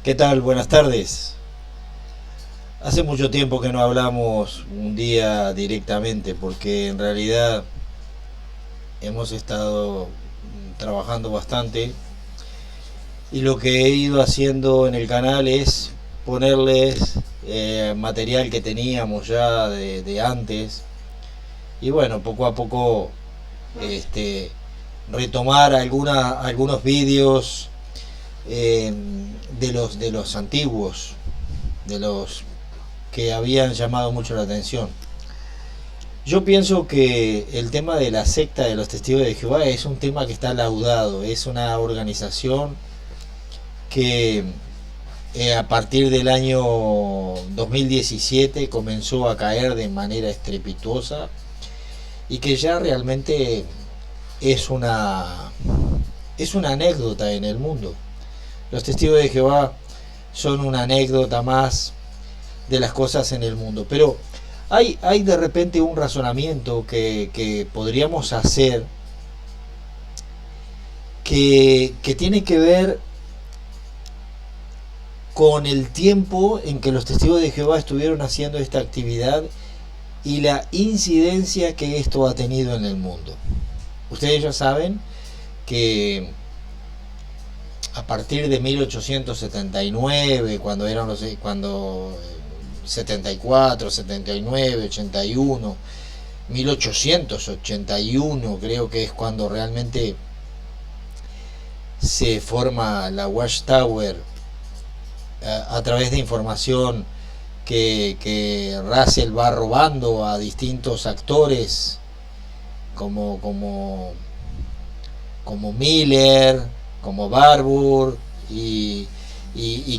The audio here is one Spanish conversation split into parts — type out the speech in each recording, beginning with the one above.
¿Qué tal? Buenas tardes. Hace mucho tiempo que no hablamos un día directamente porque en realidad hemos estado trabajando bastante y lo que he ido haciendo en el canal es ponerles material que teníamos ya de antes y bueno, poco a poco este, retomar algunos vídeos eh, de los antiguos, de los que habían llamado mucho la atención. Yo pienso que el tema de la secta de los testigos de Jehová es un tema que está laudado, es una organización que a partir del año 2017 comenzó a caer de manera estrepitosa y que ya realmente es una, es una anécdota en el mundo. Los testigos de Jehová son una anécdota más de las cosas en el mundo. Pero hay de repente un razonamiento que podríamos hacer que tiene que ver con el tiempo en que los testigos de Jehová estuvieron haciendo esta actividad y la incidencia que esto ha tenido en el mundo. Ustedes ya saben que a partir de 1879, cuando 74, 79, 81, 1881 creo que es cuando realmente se forma la Watchtower a través de información que Russell va robando a distintos actores como Miller, como Barbour y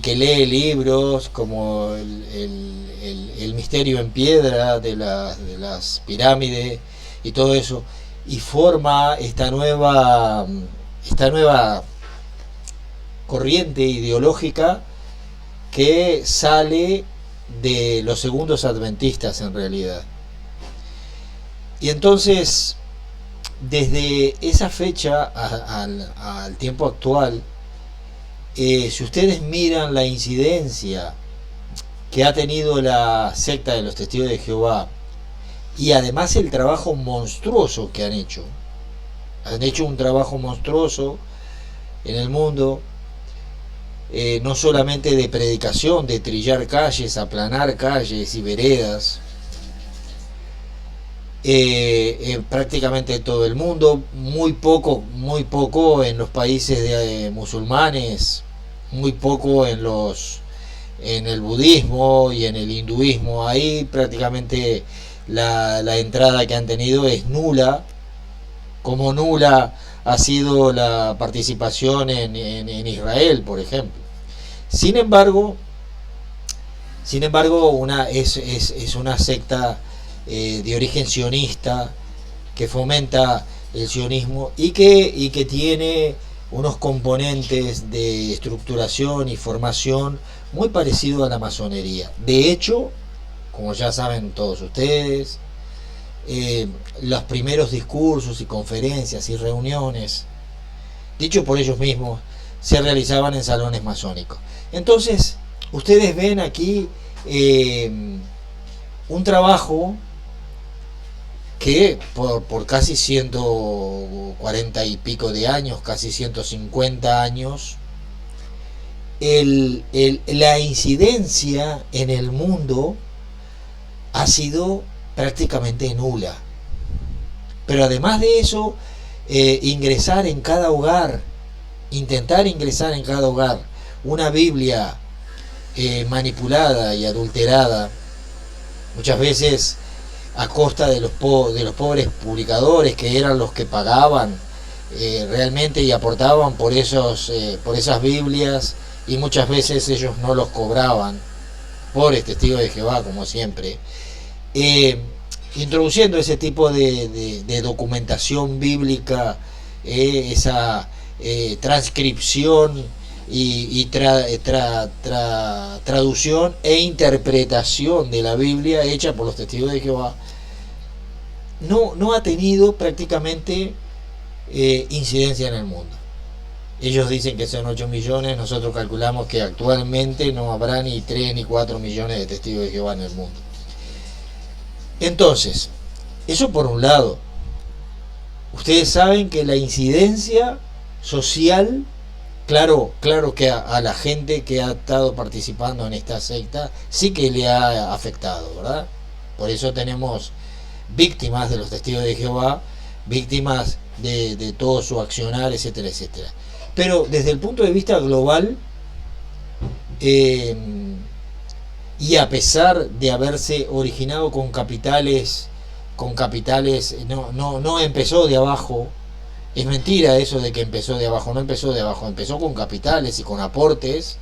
que lee libros como el misterio en piedra de las pirámides y todo eso, y forma esta nueva corriente ideológica que sale de los segundos adventistas en realidad. Y entonces, desde esa fecha al tiempo actual, si ustedes miran la incidencia que ha tenido la secta de los testigos de Jehová y además el trabajo monstruoso que han hecho un trabajo monstruoso en el mundo, no solamente de predicación, de trillar calles, aplanar calles y veredas, prácticamente todo el mundo, muy poco en los países musulmanes, muy poco en el budismo y en el hinduismo. Ahí prácticamente la entrada que han tenido es nula, como nula ha sido la participación en Israel, por ejemplo. Sin embargo, es una secta de origen sionista que fomenta el sionismo y que tiene unos componentes de estructuración y formación muy parecido a la masonería. De hecho, como ya saben todos ustedes, los primeros discursos y conferencias y reuniones, dicho por ellos mismos, se realizaban en salones masónicos. Entonces, ustedes ven aquí un trabajo que por casi 140 y pico de años, casi 150 años, la incidencia en el mundo ha sido prácticamente nula. Pero además de eso, ingresar en cada hogar, intentar ingresar en cada hogar una Biblia manipulada y adulterada, muchas veces a costa de los pobres publicadores, que eran los que pagaban realmente y aportaban por esas Biblias, y muchas veces ellos no los cobraban, pobres testigos de Jehová, como siempre, introduciendo ese tipo de documentación bíblica, esa transcripción y traducción e interpretación de la Biblia hecha por los testigos de Jehová, no ha tenido prácticamente incidencia en el mundo. Ellos dicen que son 8 millones, nosotros calculamos que actualmente no habrá ni 3 ni 4 millones de testigos de Jehová en el mundo. Entonces, eso por un lado. Ustedes saben que la incidencia social, claro que a la gente que ha estado participando en esta secta sí que le ha afectado, ¿verdad? Por eso tenemos víctimas de los testigos de Jehová, víctimas de todo su accionar, etcétera, etcétera. Pero desde el punto de vista global, y a pesar de haberse originado con capitales, no empezó de abajo. Es mentira eso de que empezó de abajo, no empezó de abajo, empezó con capitales y con aportes,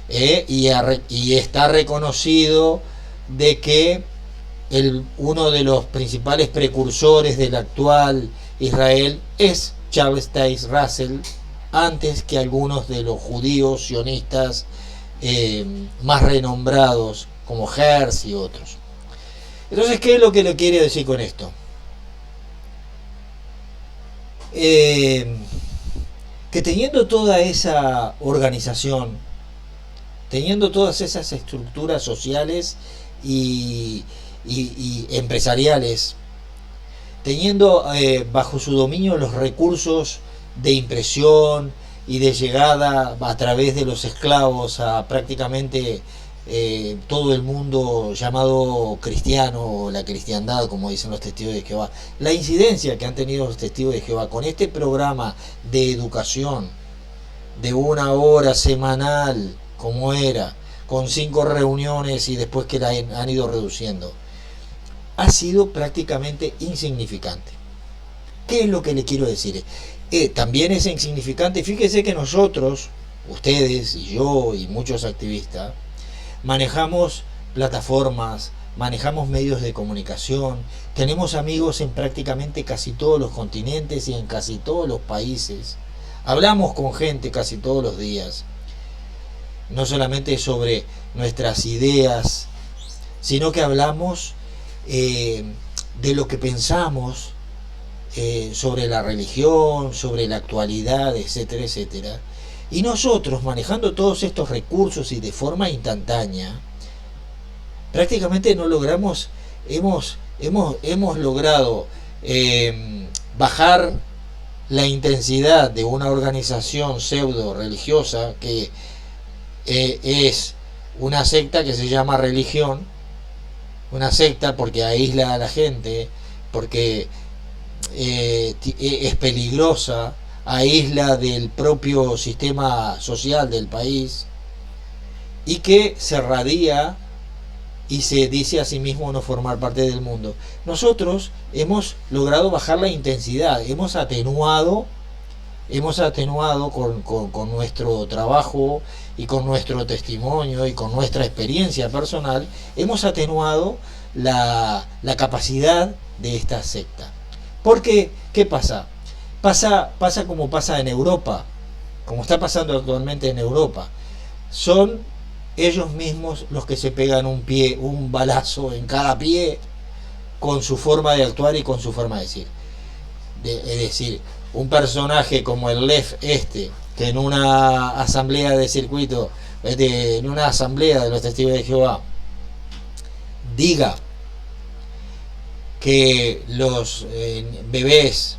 y está reconocido de que uno de los principales precursores del actual Israel es Charles Taze Russell, antes que algunos de los judíos sionistas más renombrados como Herz y otros. Entonces, ¿qué es lo que le quiere decir con esto? Que teniendo toda esa organización, teniendo todas esas estructuras sociales y empresariales, teniendo bajo su dominio los recursos de impresión y de llegada a través de los esclavos a prácticamente todo el mundo llamado cristiano, o la cristiandad, como dicen los testigos de Jehová, la incidencia que han tenido los testigos de Jehová con este programa de educación de 1 hora semanal, como era, con 5 reuniones y después que la han ido reduciendo, ha sido prácticamente insignificante. ¿Qué es lo que le quiero decir? También es insignificante. Fíjese que nosotros, ustedes y yo y muchos activistas, manejamos plataformas, manejamos medios de comunicación, tenemos amigos en prácticamente casi todos los continentes y en casi todos los países, hablamos con gente casi todos los días, no solamente sobre nuestras ideas, sino que hablamos de lo que pensamos sobre la religión, sobre la actualidad, etcétera, etcétera. Y nosotros, manejando todos estos recursos y de forma instantánea, prácticamente no logramos, hemos logrado bajar la intensidad de una organización pseudo religiosa que es una secta que se llama religión, una secta porque aísla a la gente, porque es peligrosa, aísla del propio sistema social del país, y que se radia y se dice a sí mismo no formar parte del mundo. Nosotros hemos logrado bajar la intensidad, hemos atenuado con nuestro trabajo y con nuestro testimonio y con nuestra experiencia personal, hemos atenuado la capacidad de esta secta. Porque, ¿qué pasa? Pasa como pasa en Europa, como está pasando actualmente en Europa. Son ellos mismos los que se pegan un balazo en cada pie, con su forma de actuar y con su forma de decir. Es decir, un personaje como el Lev que en una asamblea de circuito, en una asamblea de los testigos de Jehová, diga que los bebés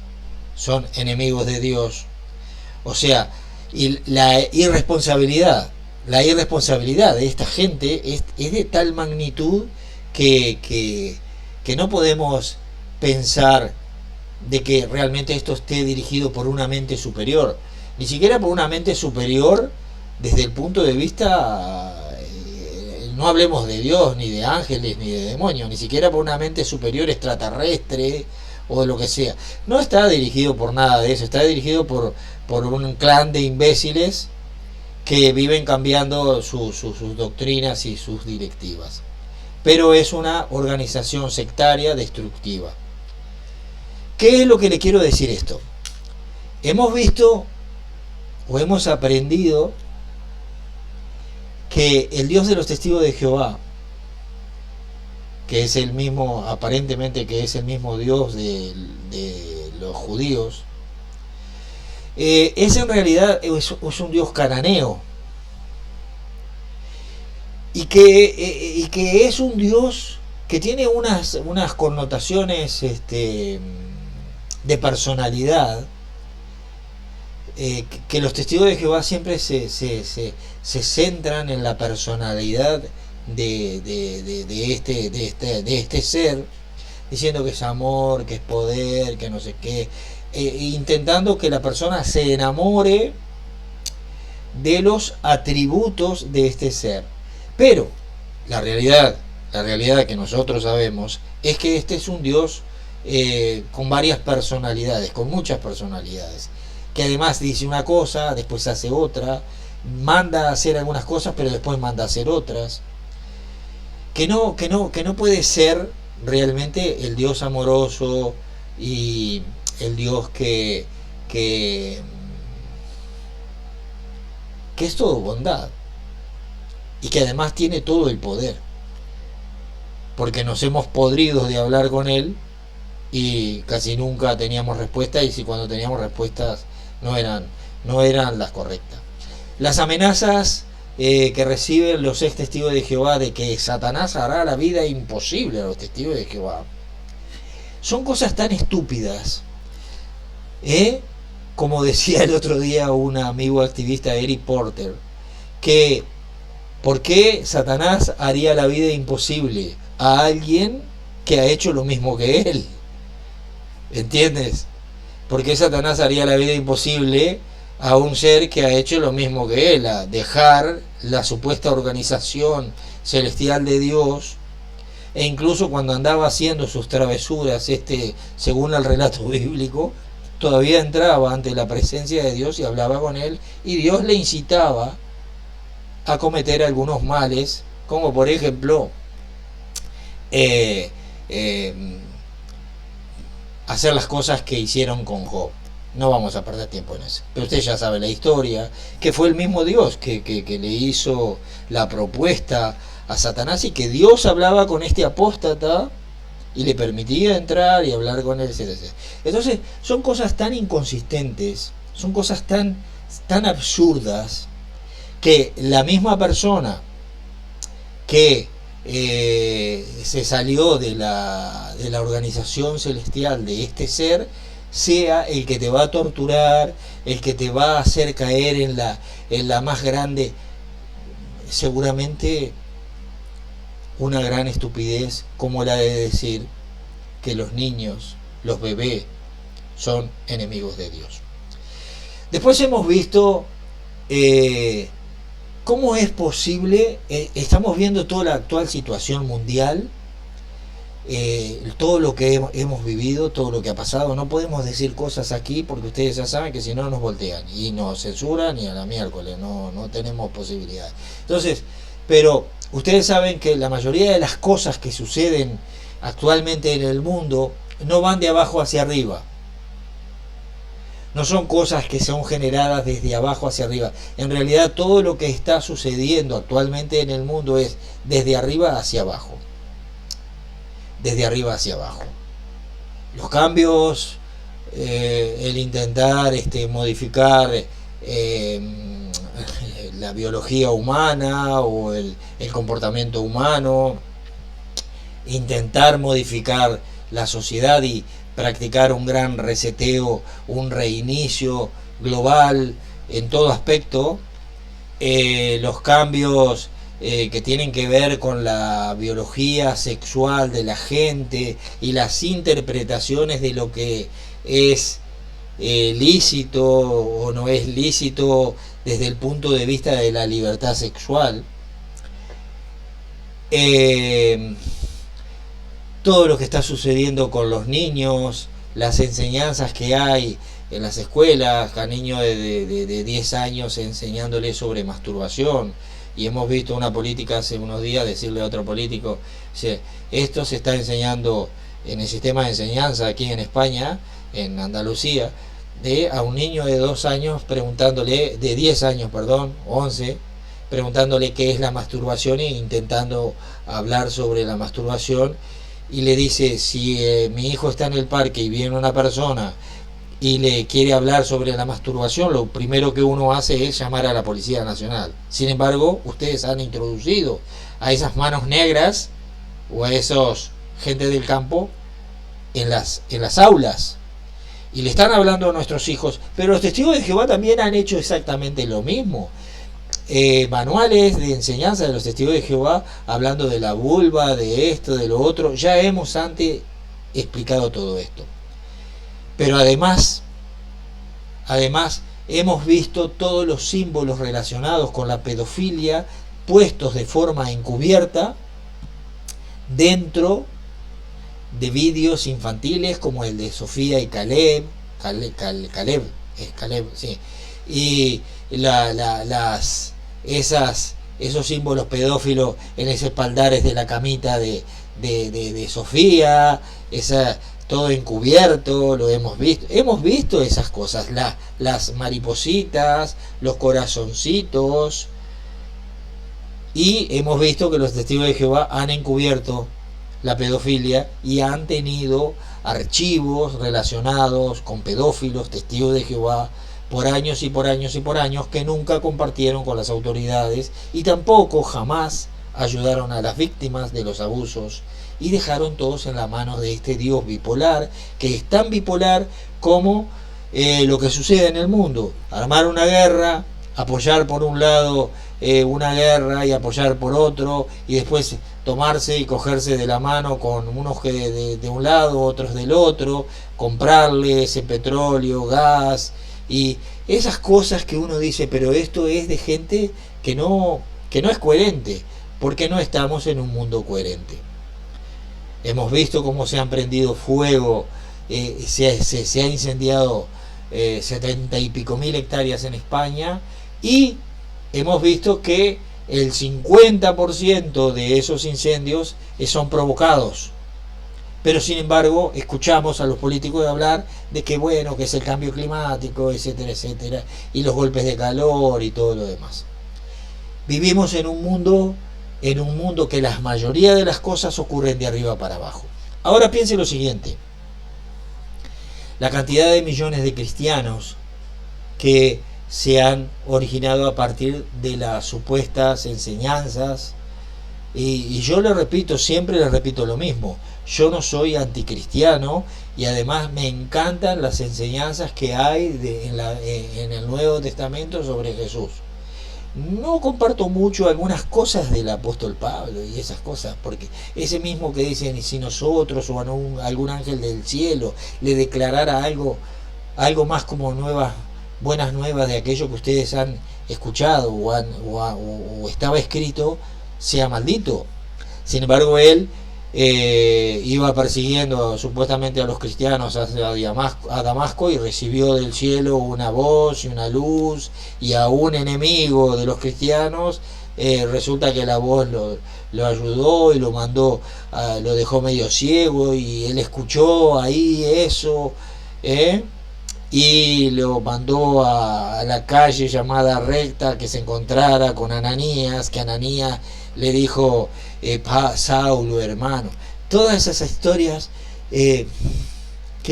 son enemigos de Dios, o sea, y la irresponsabilidad de esta gente es de tal magnitud que no podemos pensar de que realmente esto esté dirigido por una mente superior, ni siquiera por una mente superior desde el punto de vista, no hablemos de Dios, ni de ángeles, ni de demonios, ni siquiera por una mente superior extraterrestre o de lo que sea. No está dirigido por nada de eso, está dirigido por un clan de imbéciles que viven cambiando sus doctrinas y sus directivas. Pero es una organización sectaria destructiva. ¿Qué es lo que le quiero decir esto? Hemos visto o hemos aprendido que el Dios de los testigos de Jehová, que es el mismo, aparentemente que es el mismo Dios de los judíos, es en realidad es un dios cananeo, y que es un dios que tiene unas connotaciones de personalidad, que los testigos de Jehová siempre se centran en la personalidad de este ser, diciendo que es amor, que es poder, que no sé qué, intentando que la persona se enamore de los atributos de este ser. Pero la realidad que nosotros sabemos es que este es un Dios con varias personalidades, con muchas personalidades, que además dice una cosa, después hace otra, manda a hacer algunas cosas, pero después manda a hacer otras, que no puede ser realmente el Dios amoroso y el Dios que, que es todo bondad, y que además tiene todo el poder, porque nos hemos podrido de hablar con él y casi nunca teníamos respuesta, y si cuando teníamos respuestas no eran las correctas. Las amenazas que reciben los ex testigos de Jehová de que Satanás hará la vida imposible a los testigos de Jehová son cosas tan estúpidas, como decía el otro día un amigo activista, Eric Porter, que ¿por qué Satanás haría la vida imposible a alguien que ha hecho lo mismo que él? ¿Entiendes? ¿Por qué Satanás haría la vida imposible a un ser que ha hecho lo mismo que él, a dejar la supuesta organización celestial de Dios, e incluso cuando andaba haciendo sus travesuras, según el relato bíblico, todavía entraba ante la presencia de Dios y hablaba con él, y Dios le incitaba a cometer algunos males, como por ejemplo hacer las cosas que hicieron con Job. No vamos a perder tiempo en eso, pero usted ya sabe la historia, que fue el mismo Dios que le hizo la propuesta a Satanás, y que Dios hablaba con este apóstata y le permitía entrar y hablar con él, etc. Entonces son cosas tan inconsistentes, son cosas tan absurdas, que la misma persona que se salió de la organización celestial de este ser, sea el que te va a torturar, el que te va a hacer caer en la más grande, seguramente una gran estupidez, como la de decir que los niños, los bebés, son enemigos de Dios. Después hemos visto ¿cómo es posible? Estamos viendo toda la actual situación mundial, todo lo que hemos vivido, todo lo que ha pasado. No podemos decir cosas aquí porque ustedes ya saben que si no nos voltean y nos censuran, y a la miércoles no tenemos posibilidad. Entonces, pero ustedes saben que la mayoría de las cosas que suceden actualmente en el mundo no van de abajo hacia arriba. No son cosas que son generadas desde abajo hacia arriba. En realidad todo lo que está sucediendo actualmente en el mundo es desde arriba hacia abajo. Desde arriba hacia abajo. Los cambios, el intentar modificar la biología humana o el comportamiento humano, intentar modificar la sociedad y practicar un gran reseteo, un reinicio global en todo aspecto, los cambios que tienen que ver con la biología sexual de la gente y las interpretaciones de lo que es lícito o no es lícito desde el punto de vista de la libertad sexual. Todo lo que está sucediendo con los niños, las enseñanzas que hay en las escuelas, a niños de 10 años enseñándoles sobre masturbación, y hemos visto una política hace unos días decirle a otro político, esto se está enseñando en el sistema de enseñanza aquí en España, en Andalucía, a un niño de 2 años preguntándole, de 10 años, perdón, 11, preguntándole qué es la masturbación e intentando hablar sobre la masturbación, y le dice, si mi hijo está en el parque y viene una persona y le quiere hablar sobre la masturbación, lo primero que uno hace es llamar a la Policía Nacional. Sin embargo, ustedes han introducido a esas manos negras o a esos gente del campo en las aulas y le están hablando a nuestros hijos. Pero los testigos de Jehová también han hecho exactamente lo mismo. Manuales de enseñanza de los testigos de Jehová hablando de la vulva, de esto, de lo otro. Ya hemos antes explicado todo esto. Pero además hemos visto todos los símbolos relacionados con la pedofilia puestos de forma encubierta dentro de vídeos infantiles como el de Sofía y Caleb, sí, y esos símbolos pedófilos en esos espaldares de la camita de Sofía, todo encubierto, lo hemos visto esas cosas, las maripositas, los corazoncitos, y hemos visto que los testigos de Jehová han encubierto la pedofilia y han tenido archivos relacionados con pedófilos, testigos de Jehová, por años y por años y por años, que nunca compartieron con las autoridades y tampoco jamás ayudaron a las víctimas de los abusos, y dejaron todos en la mano de este Dios bipolar, que es tan bipolar como lo que sucede en el mundo: armar una guerra, apoyar por un lado una guerra y apoyar por otro, y después tomarse y cogerse de la mano con unos que de un lado, otros del otro, comprarle ese petróleo, gas y esas cosas que uno dice, pero esto es de gente que no es coherente, porque no estamos en un mundo coherente. Hemos visto cómo se han prendido fuego, se ha incendiado 70 y pico mil hectáreas en España, y hemos visto que el 50% de esos incendios son provocados. Pero sin embargo escuchamos a los políticos hablar de que bueno, que es el cambio climático, etcétera, etcétera, y los golpes de calor y todo lo demás. Vivimos en un mundo que la mayoría de las cosas ocurren de arriba para abajo. Ahora piense lo siguiente: la cantidad de millones de cristianos que se han originado a partir de las supuestas enseñanzas, y yo siempre le repito lo mismo: yo no soy anticristiano, y además me encantan las enseñanzas que hay en el Nuevo Testamento sobre Jesús. No comparto mucho algunas cosas del apóstol Pablo y esas cosas, porque ese mismo que dicen, y si nosotros o algún ángel del cielo le declarara algo más como buenas nuevas de aquello que ustedes han escuchado o estaba escrito, sea maldito. Sin embargo, él iba persiguiendo supuestamente a los cristianos a Damasco, y recibió del cielo una voz y una luz, y a un enemigo de los cristianos resulta que la voz lo ayudó y lo mandó, lo dejó medio ciego, y él escuchó ahí eso, y lo mandó a la calle llamada Recta, que se encontrara con Ananías, que Ananías le dijo, Saulo, hermano. Todas esas historias, ¿qué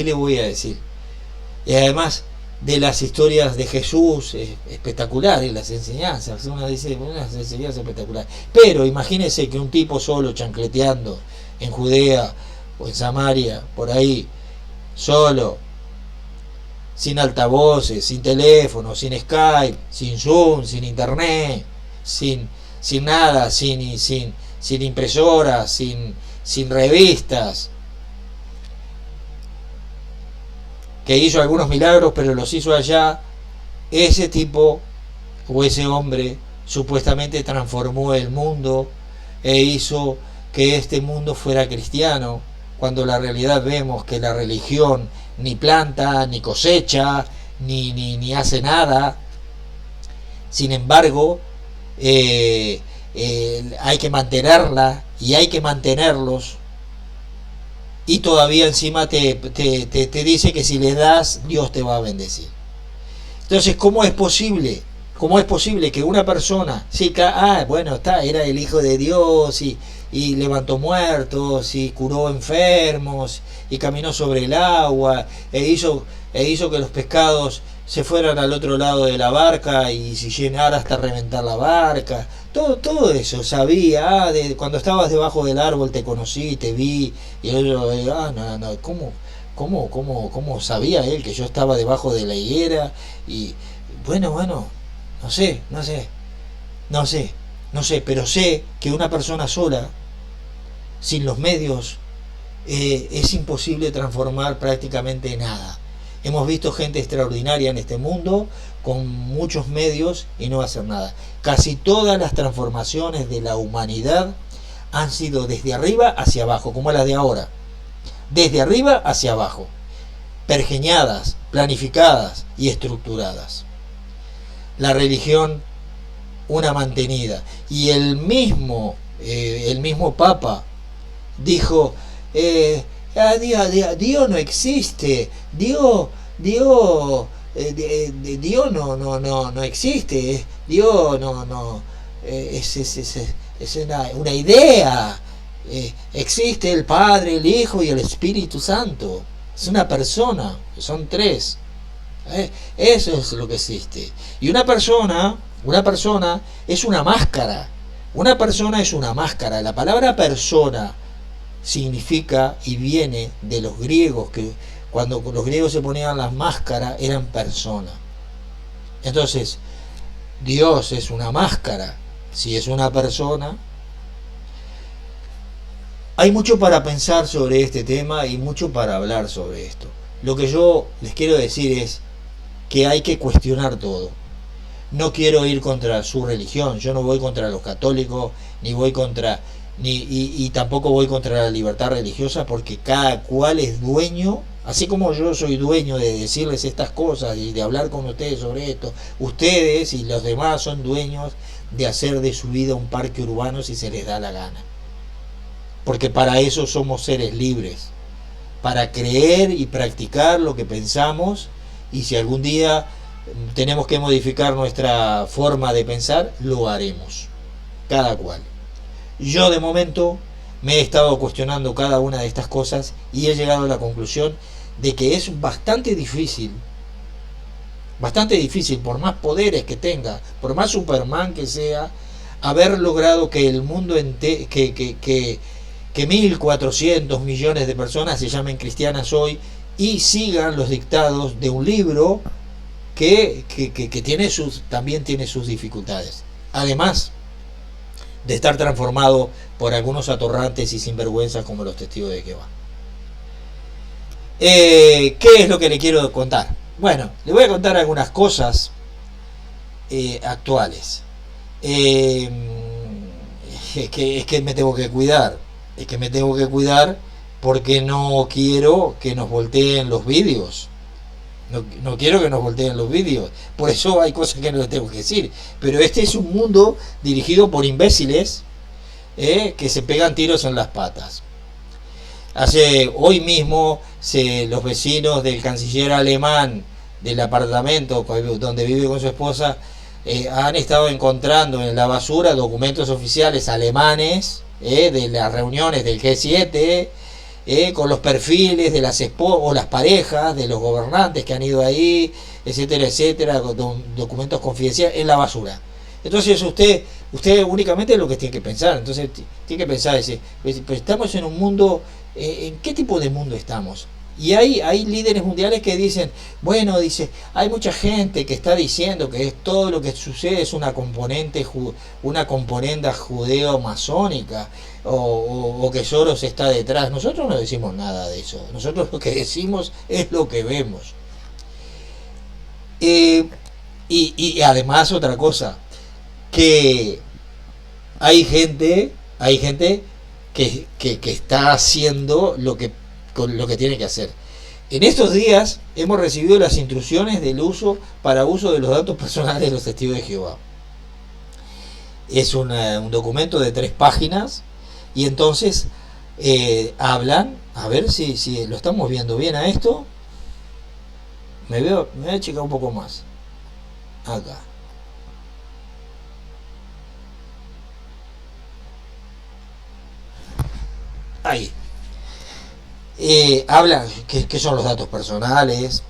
le voy a decir? Y además de las historias de Jesús, espectaculares las enseñanzas, uno dice, unas enseñanzas espectaculares. Pero imagínense que un tipo solo chancleteando en Judea o en Samaria, por ahí, solo, sin altavoces, sin teléfono, sin Skype, sin Zoom, sin internet, sin nada, sin impresoras, sin revistas, que hizo algunos milagros, pero los hizo allá. Ese tipo o ese hombre supuestamente transformó el mundo e hizo que este mundo fuera cristiano, cuando la realidad vemos que la religión ni planta, ni cosecha, ni hace nada. Sin embargo, hay que mantenerla y hay que mantenerlos, y todavía encima te dice que si le das, Dios te va a bendecir. Entonces, ¿cómo es posible que una persona, era el Hijo de Dios, y levantó muertos, y curó enfermos, y caminó sobre el agua, e hizo e hizo que los pescados se fueran al otro lado de la barca y se llenara hasta reventar la barca. Todo eso sabía. Cuando estabas debajo del árbol te conocí, te vi. Y él, no, ¿cómo sabía él que yo estaba debajo de la higuera? Y bueno, no sé, pero sé que una persona sola, sin los medios, es imposible transformar prácticamente nada. Hemos visto gente extraordinaria en este mundo con muchos medios y no hacer nada. Casi todas las transformaciones de la humanidad han sido desde arriba hacia abajo, como las de ahora. Desde arriba hacia abajo. Pergeñadas, planificadas y estructuradas. La religión, una mantenida. Y el mismo Papa dijo, Dios no existe, Dios no existe, Dios no es una idea, existe el Padre, el Hijo y el Espíritu Santo, es una persona, son tres, eso es lo que existe. Y una persona es una máscara, la palabra persona significa y viene de los griegos, que cuando los griegos se ponían las máscaras eran personas. Entonces, Dios es una máscara, si es una persona. Hay mucho para pensar sobre este tema y mucho para hablar sobre esto. Lo que yo les quiero decir es que hay que cuestionar todo. No quiero ir contra su religión, yo no voy contra los católicos, ni voy contra y tampoco voy contra la libertad religiosa, porque cada cual es dueño, así como yo soy dueño de decirles estas cosas y de hablar con ustedes sobre esto, ustedes y los demás son dueños de hacer de su vida un parque urbano si se les da la gana, porque para eso somos seres libres, para creer y practicar lo que pensamos, y si algún día tenemos que modificar nuestra forma de pensar, lo haremos, cada cual. Yo de momento me he estado cuestionando cada una de estas cosas y he llegado a la conclusión de que es bastante difícil, por más poderes que tenga, por más Superman que sea, haber logrado que el mundo que 1.400 millones de personas se llamen cristianas hoy y sigan los dictados de un libro que también tiene sus dificultades. Además de estar transformado por algunos atorrantes y sinvergüenzas como los testigos de Jehová. ¿Qué es lo que le quiero contar? Bueno, le voy a contar algunas cosas actuales. Es que me tengo que cuidar. Porque no quiero que nos volteen los vídeos. No quiero que nos volteen los vídeos. Por eso hay cosas que no les tengo que decir. Pero este es un mundo dirigido por imbéciles que se pegan tiros en las patas. Hoy mismo los vecinos del canciller alemán del apartamento donde vive con su esposa han estado encontrando en la basura documentos oficiales alemanes de las reuniones del G7, con los perfiles de las esposas o las parejas de los gobernantes que han ido ahí, etcétera, documentos confidenciales en la basura. Entonces usted únicamente es lo que tiene que pensar. Entonces tiene que pensar, pues estamos en un mundo, ¿en qué tipo de mundo estamos? Y hay líderes mundiales que dicen, hay mucha gente que está diciendo que todo lo que sucede es una componenda judeo-masónica, o que Soros está detrás. Nosotros no decimos nada de eso. Nosotros lo que decimos es lo que vemos. Y además otra cosa, que hay gente que está haciendo lo que tiene que hacer. En estos días hemos recibido las instrucciones para uso de los datos personales de los testigos de Jehová. Es un documento de 3 páginas y entonces hablan, a ver si lo estamos viendo bien a esto. Me voy a checar un poco más acá. Ahí hablan que son los datos personales,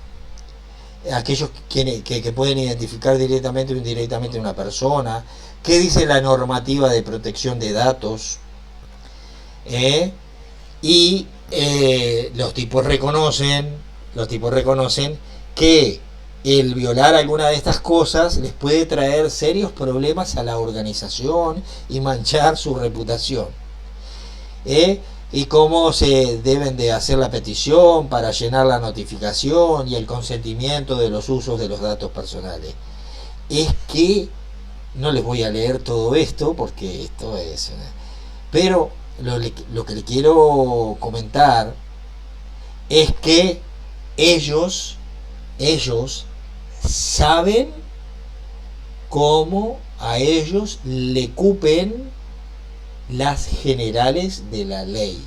aquellos que pueden identificar directamente o indirectamente una persona, qué dice la normativa de protección de datos, ¿eh? Y los tipos reconocen que el violar alguna de estas cosas les puede traer serios problemas a la organización y manchar su reputación. Y cómo se deben de hacer la petición para llenar la notificación y el consentimiento de los usos de los datos personales. Es que no les voy a leer todo esto porque esto es... Pero lo que le quiero comentar es que ellos saben cómo a ellos le cupen las generales de la ley.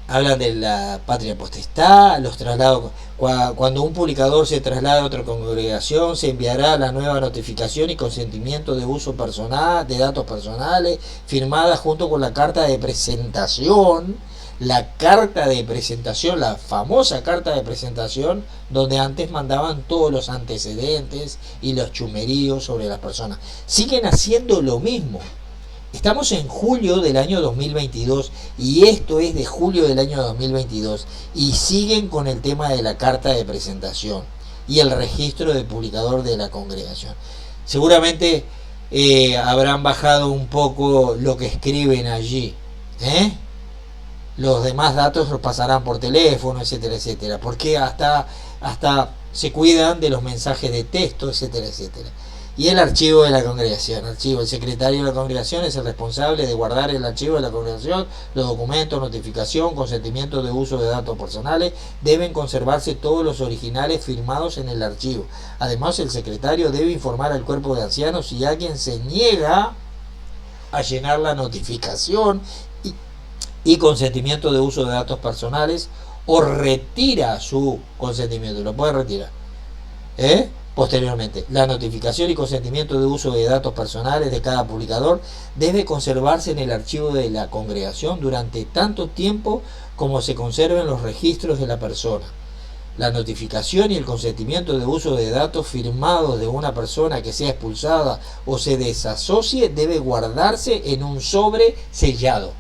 Hablan de la patria potestad, los traslados. Cuando un publicador se traslada a otra congregación, se enviará la nueva notificación y consentimiento de uso personal de datos personales, firmada junto con la carta de presentación. La carta de presentación, la famosa carta de presentación, donde antes mandaban todos los antecedentes y los chumeríos sobre las personas. Siguen haciendo lo mismo. Estamos en julio del año 2022 y esto es de julio del año 2022 y siguen con el tema de la carta de presentación y el registro de publicador de la congregación. Seguramente habrán bajado un poco lo que escriben allí, los demás datos los pasarán por teléfono, etcétera, etcétera, porque hasta se cuidan de los mensajes de texto, etcétera, etcétera. Y el archivo de la congregación, el secretario de la congregación es el responsable de guardar el archivo de la congregación. Los documentos, notificación, consentimiento de uso de datos personales deben conservarse todos los originales firmados en el archivo. Además, el secretario debe informar al cuerpo de ancianos si alguien se niega a llenar la notificación y consentimiento de uso de datos personales o retira su consentimiento. Lo puede retirar. Posteriormente, la notificación y consentimiento de uso de datos personales de cada publicador debe conservarse en el archivo de la congregación durante tanto tiempo como se conserven los registros de la persona. La notificación y el consentimiento de uso de datos firmados de una persona que sea expulsada o se desasocie debe guardarse en un sobre sellado.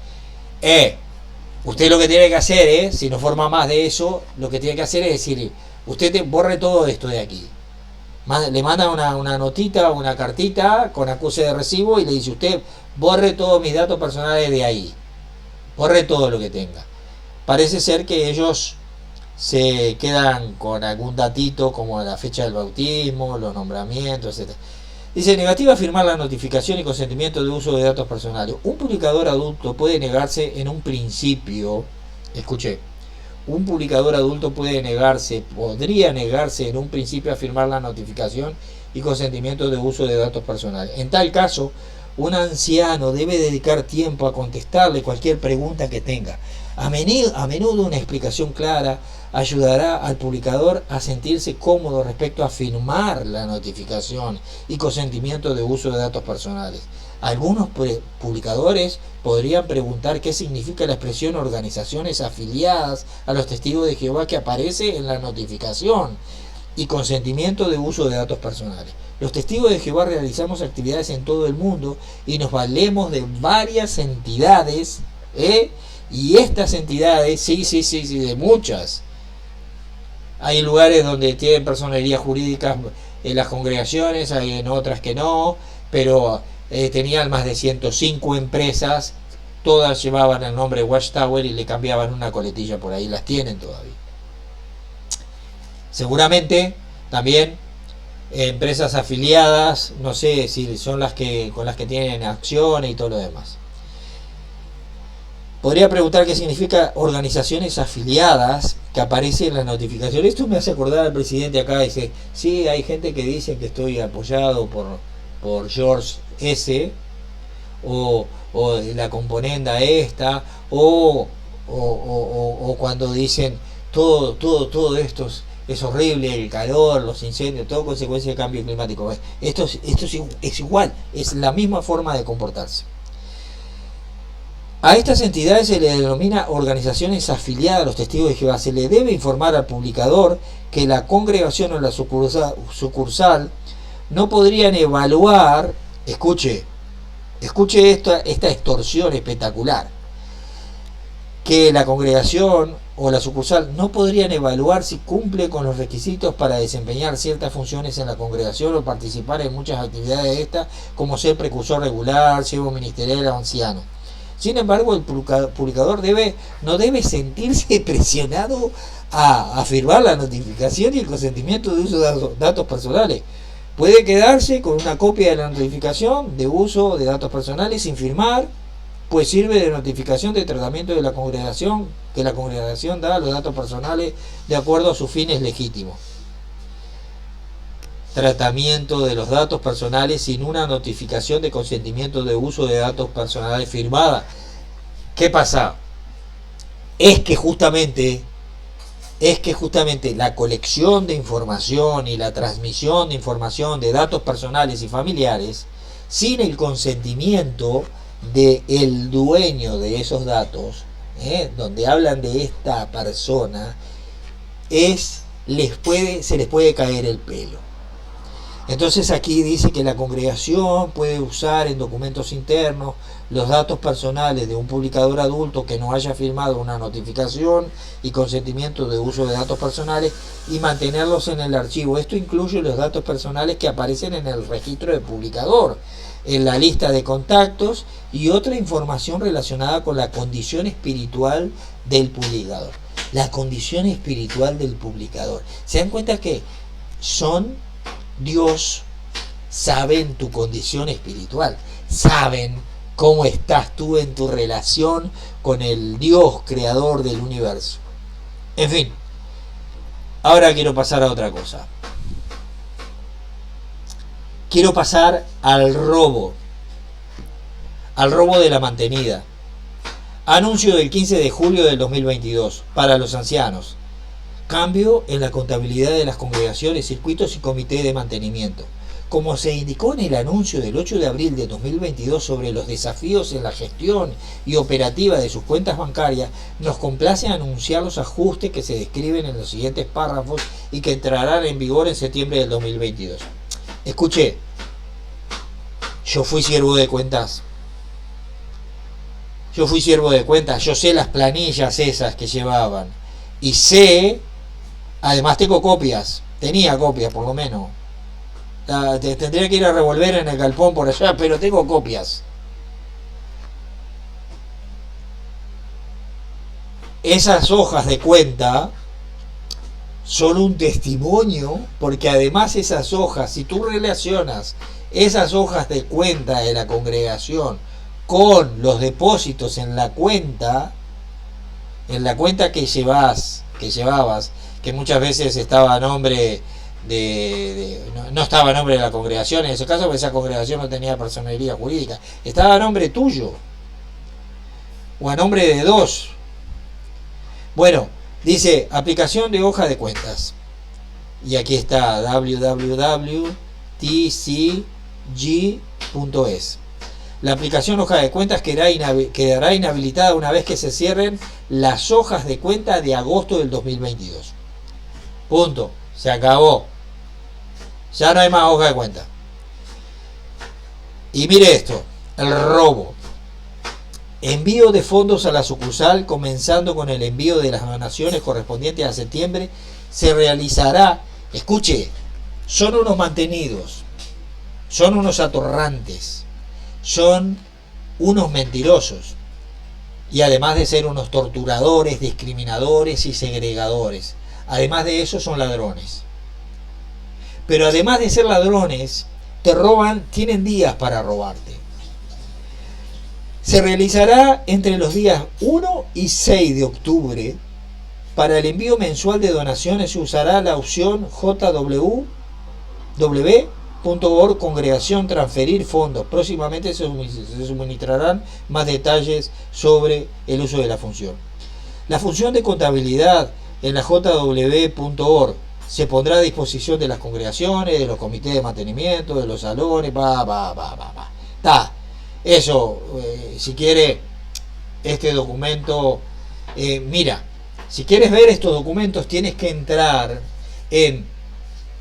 Usted lo que tiene que hacer si no forma más de eso, lo que tiene que hacer es decir, usted borre todo esto de aquí. Le manda una notita, una cartita con acuse de recibo y le dice usted borre todos mis datos personales de ahí, borre todo lo que tenga. Parece ser que ellos se quedan con algún datito como la fecha del bautismo, los nombramientos, etc. Dice, negativa a firmar la notificación y consentimiento de uso de datos personales. Un publicador adulto puede negarse en un principio, escuché, un publicador adulto podría negarse en un principio a firmar la notificación y consentimiento de uso de datos personales. En tal caso, un anciano debe dedicar tiempo a contestarle cualquier pregunta que tenga. A menudo una explicación clara ayudará al publicador a sentirse cómodo respecto a firmar la notificación y consentimiento de uso de datos personales. Algunos publicadores podrían preguntar qué significa la expresión organizaciones afiliadas a los testigos de Jehová que aparece en la notificación y consentimiento de uso de datos personales. Los testigos de Jehová realizamos actividades en todo el mundo y nos valemos de varias entidades, y estas entidades, sí, de muchas. Hay lugares donde tienen personería jurídica en las congregaciones, hay en otras que no, pero tenían más de 105 empresas, todas llevaban el nombre Watchtower y le cambiaban una coletilla por ahí, las tienen todavía. Seguramente también empresas afiliadas, no sé si son las que con las que tienen acciones y todo lo demás. Podría preguntar qué significa organizaciones afiliadas que aparece en la notificación. Esto me hace acordar al presidente acá, dice, sí, hay gente que dice que estoy apoyado por George S. o la componenda esta, o cuando dicen todo esto es horrible, el calor, los incendios, todo consecuencia del cambio climático. Esto es igual, es la misma forma de comportarse. A estas entidades se le denomina organizaciones afiliadas a los testigos de Jehová. Se le debe informar al publicador que la congregación o la sucursal no podrían evaluar, escuche esta extorsión espectacular, que la congregación o la sucursal no podrían evaluar si cumple con los requisitos para desempeñar ciertas funciones en la congregación o participar en muchas actividades de esta, como ser precursor regular, siervo ministerial o anciano. Sin embargo, el publicador no debe sentirse presionado a afirmar la notificación y el consentimiento de uso de datos personales. Puede quedarse con una copia de la notificación de uso de datos personales sin firmar, pues sirve de notificación de tratamiento de la congregación, que la congregación da a los datos personales de acuerdo a sus fines legítimos. Tratamiento de los datos personales sin una notificación de consentimiento de uso de datos personales firmada. ¿Qué pasa? Es que justamente la colección de información y la transmisión de información de datos personales y familiares sin el consentimiento del dueño de esos datos, donde hablan de esta persona, se les puede caer el pelo. Entonces aquí dice que la congregación puede usar en documentos internos los datos personales de un publicador adulto que no haya firmado una notificación y consentimiento de uso de datos personales y mantenerlos en el archivo. Esto incluye los datos personales que aparecen en el registro del publicador, en la lista de contactos y otra información relacionada con la condición espiritual del publicador. La condición espiritual del publicador. ¿Se dan cuenta que Dios saben tu condición espiritual? Saben cómo estás tú en tu relación con el Dios creador del universo. En fin, ahora quiero pasar a otra cosa. Quiero pasar al robo de la mantenida. Anuncio del 15 de julio del 2022 para los ancianos. Cambio en la contabilidad de las congregaciones, circuitos y comité de mantenimiento. Como se indicó en el anuncio del 8 de abril de 2022 sobre los desafíos en la gestión y operativa de sus cuentas bancarias, nos complace anunciar los ajustes que se describen en los siguientes párrafos y que entrarán en vigor en septiembre del 2022. Escuché, yo fui siervo de cuentas, yo sé las planillas esas que llevaban y sé, además tenía copias por lo menos. Tendría que ir a revolver en el galpón por allá, pero tengo copias. Esas hojas de cuenta son un testimonio, porque además esas hojas, si tú relacionas esas hojas de cuenta de la congregación con los depósitos en la cuenta que llevabas, que muchas veces estaba a nombre no estaba a nombre de la congregación en ese caso, porque esa congregación no tenía personería jurídica, estaba a nombre tuyo o a nombre de dos. Bueno, dice aplicación de hoja de cuentas y aquí está www.tcg.es. La aplicación hoja de cuentas quedará inhabilitada una vez que se cierren las hojas de cuenta de agosto del 2022. Punto. Se acabó. Ya no hay más hoja de cuenta. Y mire esto, el robo. Envío de fondos a la sucursal, comenzando con el envío de las donaciones correspondientes a septiembre, se realizará, escuche, son unos mantenidos, son unos atorrantes, son unos mentirosos, y además de ser unos torturadores, discriminadores y segregadores, además de eso son ladrones. Pero además de ser ladrones, te roban, tienen días para robarte. Se realizará entre los días 1 y 6 de octubre. Para el envío mensual de donaciones se usará la opción jw.org Congregación Transferir Fondos. Próximamente se suministrarán más detalles sobre el uso de la función. La función de contabilidad en la jw.org se pondrá a disposición de las congregaciones, de los comités de mantenimiento, de los salones, Eso, si quiere, este documento. Mira, si quieres ver estos documentos tienes que entrar en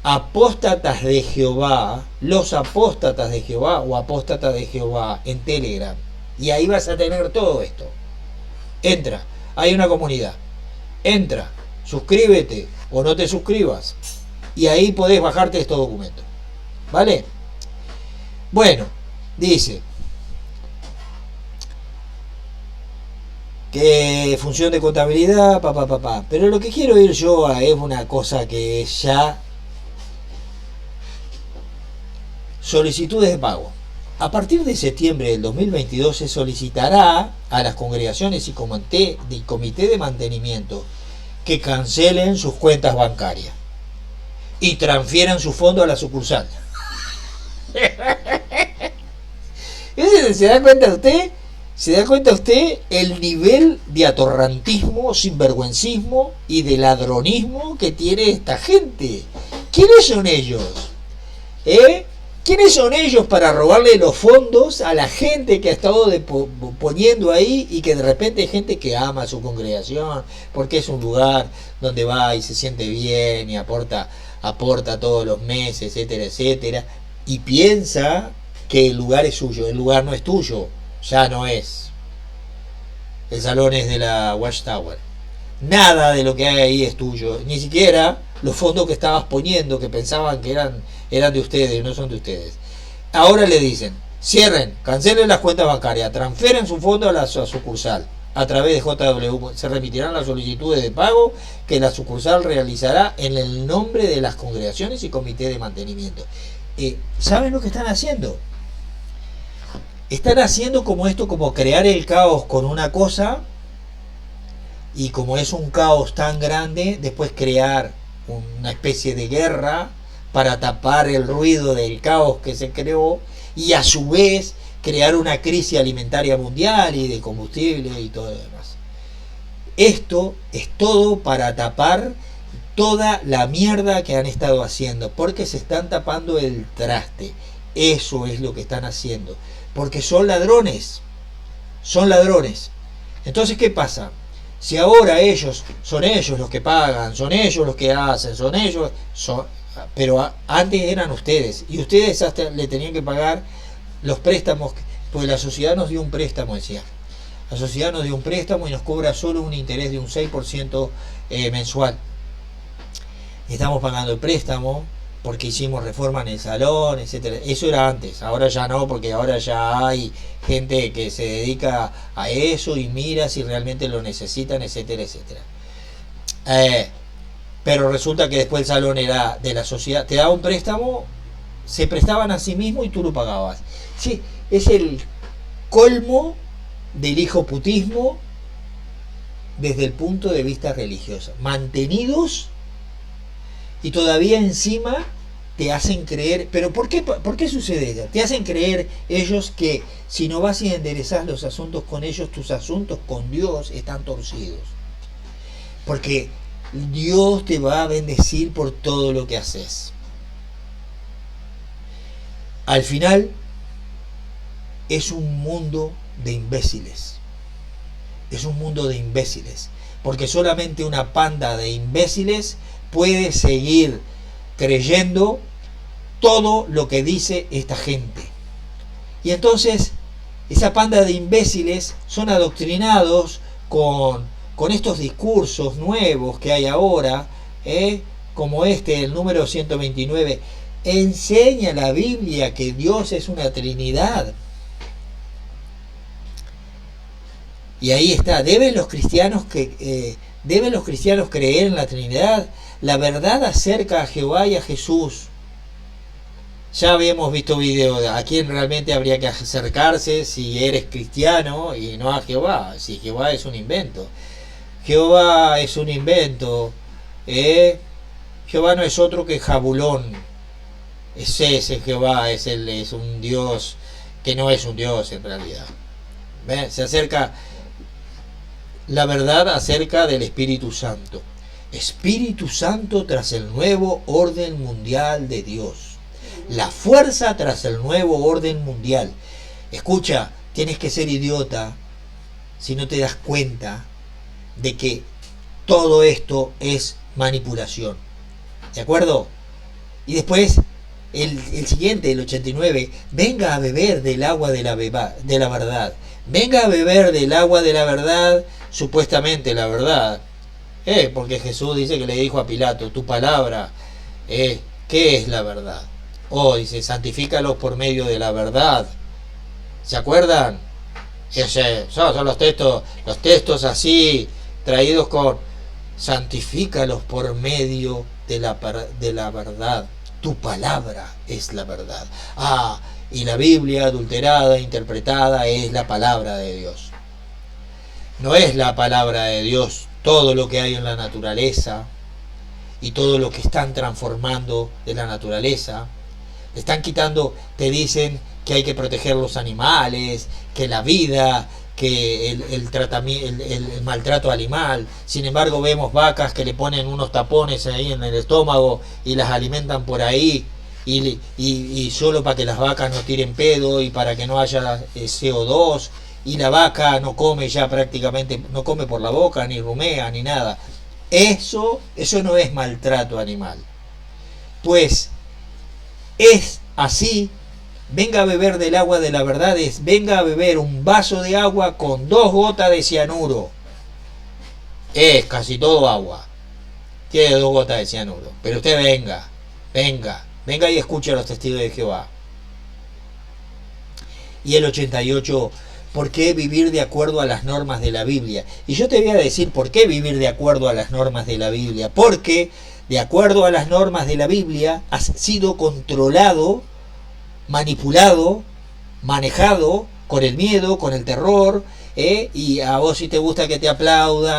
Apóstatas de Jehová, los Apóstatas de Jehová o Apóstatas de Jehová en Telegram. Y ahí vas a tener todo esto. Entra, hay una comunidad. Entra, suscríbete o no te suscribas. Y ahí podés bajarte estos documentos. ¿Vale? Bueno, dice que función de contabilidad, pero lo que quiero ir yo es una cosa que ya solicitudes de pago. A partir de septiembre del 2022 se solicitará a las congregaciones y comité de mantenimiento que cancelen sus cuentas bancarias y transfieran su fondo a la sucursal. ¿Se da cuenta usted? ¿Se da cuenta usted el nivel de atorrantismo, sinvergüencismo y de ladronismo que tiene esta gente? ¿Quiénes son ellos? ¿Quiénes son ellos para robarle los fondos a la gente que ha estado poniendo ahí y que de repente hay gente que ama a su congregación porque es un lugar donde va y se siente bien y aporta todos los meses, etcétera, etcétera, y piensa que el lugar es suyo? El lugar no es tuyo, ya no es. El salón es de la Watchtower. Nada de lo que hay ahí es tuyo, ni siquiera los fondos que estabas poniendo, que pensaban que eran de ustedes, no son de ustedes. Ahora le dicen, cierren, cancelen las cuentas bancarias, transfieren su fondo a la sucursal a través de JW. Se remitirán las solicitudes de pago que la sucursal realizará en el nombre de las congregaciones y comité de mantenimiento. ¿Saben lo que están haciendo? Están haciendo como esto, como crear el caos con una cosa, y como es un caos tan grande, después crear una especie de guerra para tapar el ruido del caos que se creó, y a su vez crear una crisis alimentaria mundial y de combustible y todo lo demás. Esto es todo para tapar toda la mierda que han estado haciendo, porque se están tapando el traste. Eso es lo que están haciendo, porque son ladrones. Entonces, ¿qué pasa? Si ahora son ellos los que pagan, son ellos los que hacen, pero antes eran ustedes, y ustedes hasta le tenían que pagar los préstamos, porque la sociedad nos dio un préstamo, decía. La sociedad nos dio un préstamo y nos cobra solo un interés de un 6% mensual. Estamos pagando el préstamo porque hicimos reforma en el salón, etcétera. Eso era antes, ahora ya no, porque ahora ya hay gente que se dedica a eso y mira si realmente lo necesitan, etcétera, etcétera. Pero resulta que después el salón era de la sociedad, te daba un préstamo, se prestaban a sí mismo y tú lo pagabas. Sí, es el colmo del hijoputismo desde el punto de vista religioso. Mantenidos, y todavía encima te hacen creer. ¿Pero por qué sucede eso? Te hacen creer ellos que si no vas y enderezas los asuntos con ellos, tus asuntos con Dios están torcidos. Porque Dios te va a bendecir por todo lo que haces. Al final es un mundo de imbéciles. Es un mundo de imbéciles. Porque solamente una panda de imbéciles puede seguir creyendo todo lo que dice esta gente. Y entonces esa panda de imbéciles son adoctrinados con estos discursos nuevos que hay ahora, como el número 129. Enseña la Biblia que Dios es una Trinidad. Y ahí está. ¿Deben los cristianos creer en la Trinidad? La verdad acerca a Jehová y a Jesús. Ya habíamos visto videos de a quién realmente habría que acercarse si eres cristiano y no a Jehová. Si Jehová es un invento. Jehová es un invento. Jehová no es otro que Jabulón. Es ese Jehová, es un Dios que no es un Dios en realidad. Se acerca la verdad acerca del Espíritu Santo. Espíritu Santo tras el nuevo orden mundial de Dios. La fuerza tras el nuevo orden mundial. Escucha, tienes que ser idiota si no te das cuenta de que todo esto es manipulación. ¿De acuerdo? Y después, el siguiente, el 89, venga a beber del agua de la verdad. Venga a beber del agua de la verdad, supuestamente la verdad. Porque Jesús dice que le dijo a Pilato, tu palabra, ¿qué es la verdad? Dice, santifícalos por medio de la verdad. ¿Se acuerdan? Son los textos así, traídos con santifícalos por medio de la verdad. Tu palabra es la verdad. Y la Biblia adulterada, interpretada, es la palabra de Dios. No es la palabra de Dios todo lo que hay en la naturaleza y todo lo que están transformando de la naturaleza. Están quitando, te dicen que hay que proteger los animales, que la vida, que el maltrato animal. Sin embargo, vemos vacas que le ponen unos tapones ahí en el estómago y las alimentan por ahí, y solo para que las vacas no tiren pedo y para que no haya CO2, y la vaca no come ya prácticamente, no come por la boca, ni rumea, ni nada. Eso no es maltrato animal. Pues es así. Venga a beber del agua de la verdad, venga a beber un vaso de agua con 2 gotas de cianuro. Es casi todo agua. Tiene 2 gotas de cianuro. Pero usted venga y escuche a los testigos de Jehová. Y el 88, ¿por qué vivir de acuerdo a las normas de la Biblia? Y yo te voy a decir por qué vivir de acuerdo a las normas de la Biblia. Porque de acuerdo a las normas de la Biblia has sido controlado, manipulado, manejado con el miedo, con el terror, y a vos si te gusta que te aplaudan,